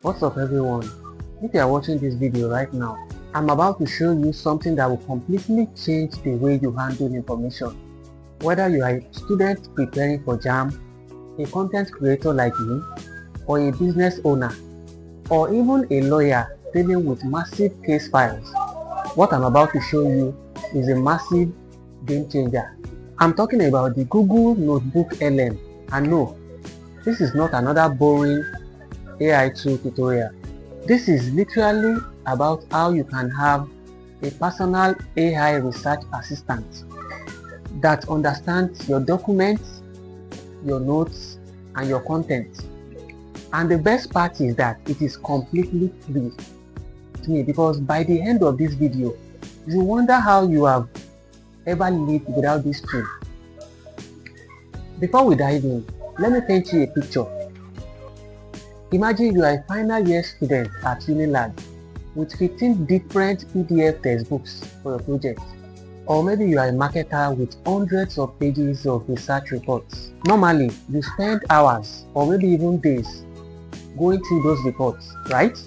What's up everyone? If you are watching this video right now, I'm about to show you something that will completely change the way you handle information. Whether you are a student preparing for JAM, a content creator like me, or a business owner, or even a lawyer dealing with massive case files, what I'm about to show you is a massive game changer. I'm talking about the Google notebooklm, and no, this is not another boring AI tool tutorial. This is literally about how you can have a personal AI research assistant that understands your documents, your notes, and your content. And the best part is that it is completely free to me, because by the end of this video, you wonder how you have ever lived without this tool. Before we dive in, let me paint you a picture. Imagine you are a final year student at Unilag with 15 different PDF textbooks for your project. Or maybe you are a marketer with hundreds of pages of research reports. Normally, you spend hours or maybe even days going through those reports, right?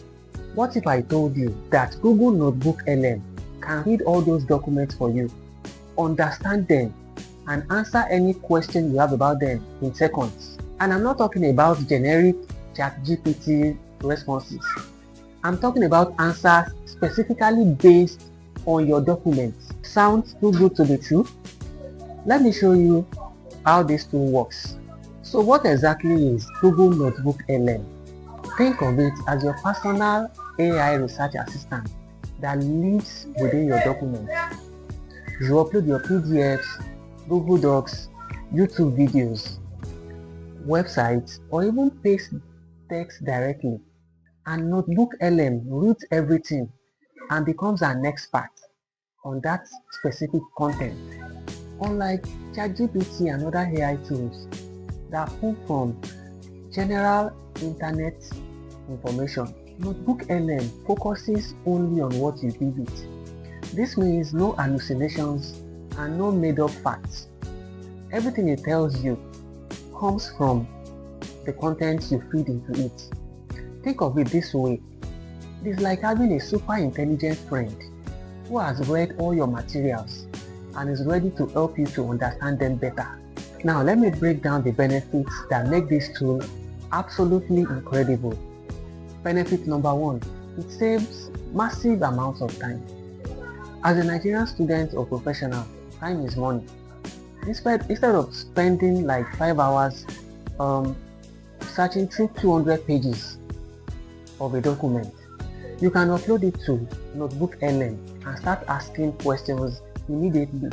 What if I told you that Google notebooklm can read all those documents for you, understand them, and answer any question you have about them in seconds? And I'm not talking about generic ChatGPT responses. I'm talking about answers specifically based on your documents. Sounds too good to be true? Let me show you how this tool works. So what exactly is Google notebooklm? Think of it as your personal AI research assistant that lives within your documents. You upload your PDFs, Google Docs, YouTube videos, websites, or even paste text directly, and notebooklm reads everything and becomes an expert on that specific content. Unlike ChatGPT and other AI tools that pull from general internet information, notebooklm focuses only on what you give it. This means no hallucinations and no made-up facts. Everything it tells you comes from the content you feed into it. Think of it this way. It is like having a super intelligent friend who has read all your materials and is ready to help you to understand them better. Now let me break down the benefits that make this tool absolutely incredible. Benefit number 1, it saves massive amounts of time. As a Nigerian student or professional, time is money. Instead of spending like 5 hours searching through 200 pages of a document, you can upload it to notebooklm and start asking questions immediately.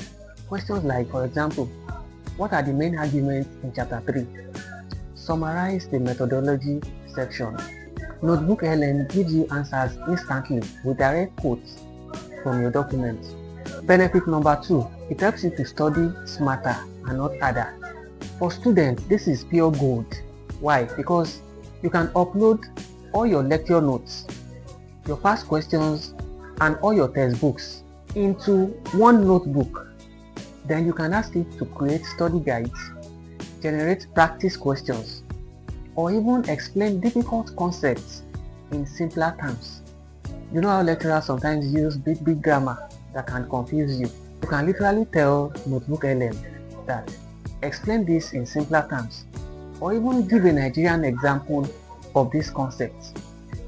Questions like, for example, what are the main arguments in chapter 3? Summarize the methodology section. Notebooklm gives you answers instantly with direct quotes from your document. Benefit number 2, it helps you to study smarter and not harder. For students, this is pure gold. Why? Because you can upload all your lecture notes, your past questions, and all your textbooks into one notebook. Then you can ask it to create study guides, generate practice questions, or even explain difficult concepts in simpler terms. You know how lecturers sometimes use big grammar that can confuse you? You can literally tell notebooklm that explain this in simpler terms, or even give a Nigerian example of this concept.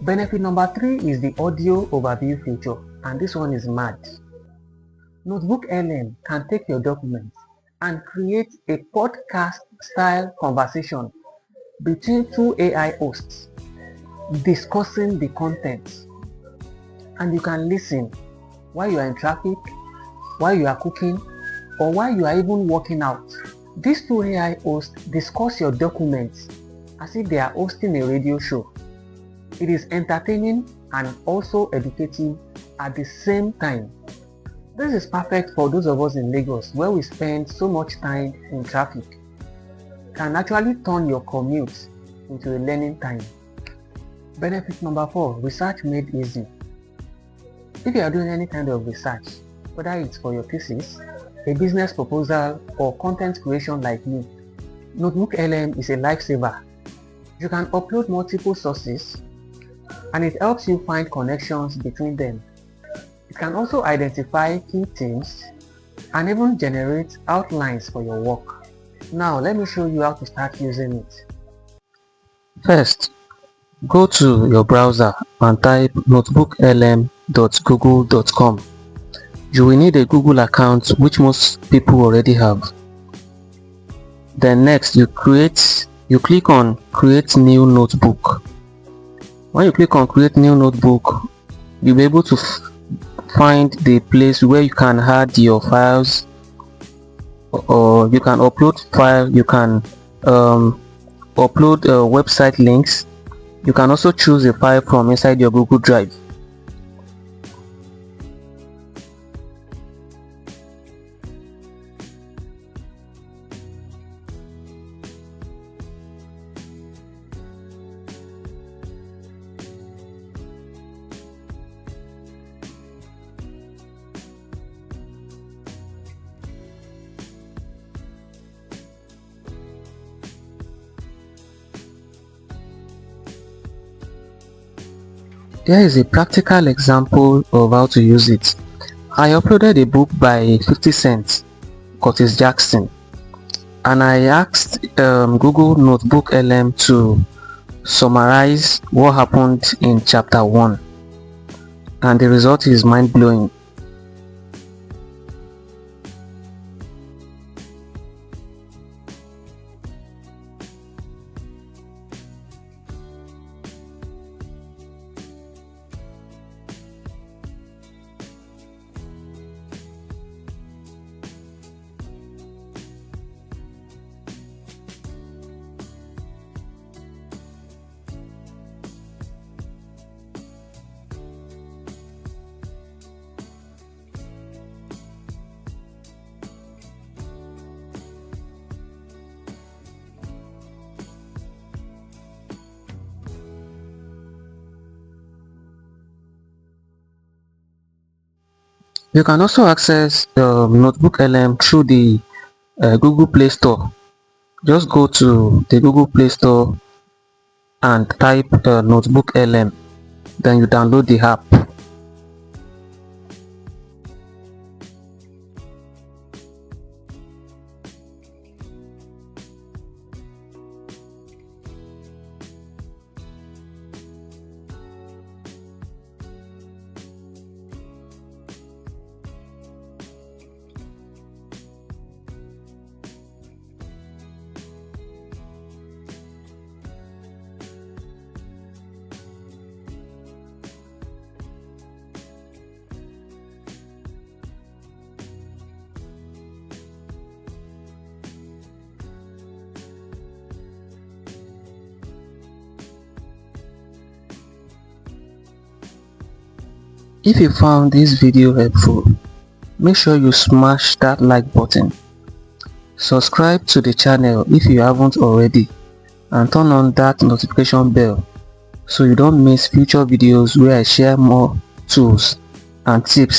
Benefit number 3 is the audio overview feature, and this one is mad. Notebooklm can take your documents and create a podcast style conversation between two AI hosts discussing the content, and you can listen while you are in traffic, while you are cooking, or while you are even working out. These two AI hosts discuss your documents as if they are hosting a radio show. It is entertaining and also educative at the same time. This is perfect for those of us in Lagos where we spend so much time in traffic. Can actually turn your commute into a learning time. Benefit number 4, research made easy. If you are doing any kind of research, whether it's for your thesis, a business proposal, or content creation like me, notebooklm is a lifesaver. You can upload multiple sources, and it helps you find connections between them. It can also identify key themes and even generate outlines for your work. Now let me show you how to start using it. First, go to your browser and type notebooklm.google.com. You will need a Google account, which most people already have. Then next, you click on create new notebook. When you click on create new notebook, you'll be able to find the place where you can add your files, or you can upload file, you can upload website links. You can also choose a file from inside your Google Drive. Here is a practical example of how to use it. I uploaded a book by 50 Cent, Curtis Jackson, and I asked Google notebooklm to summarize what happened in chapter 1, and the result is mind-blowing. You can also access notebooklm through the Google Play Store. Just go to the Google Play Store and type notebooklm, then you download the app. If you found this video helpful, make sure you smash that like button. Subscribe to the channel if you haven't already, and turn on that notification bell so you don't miss future videos where I share more tools and tips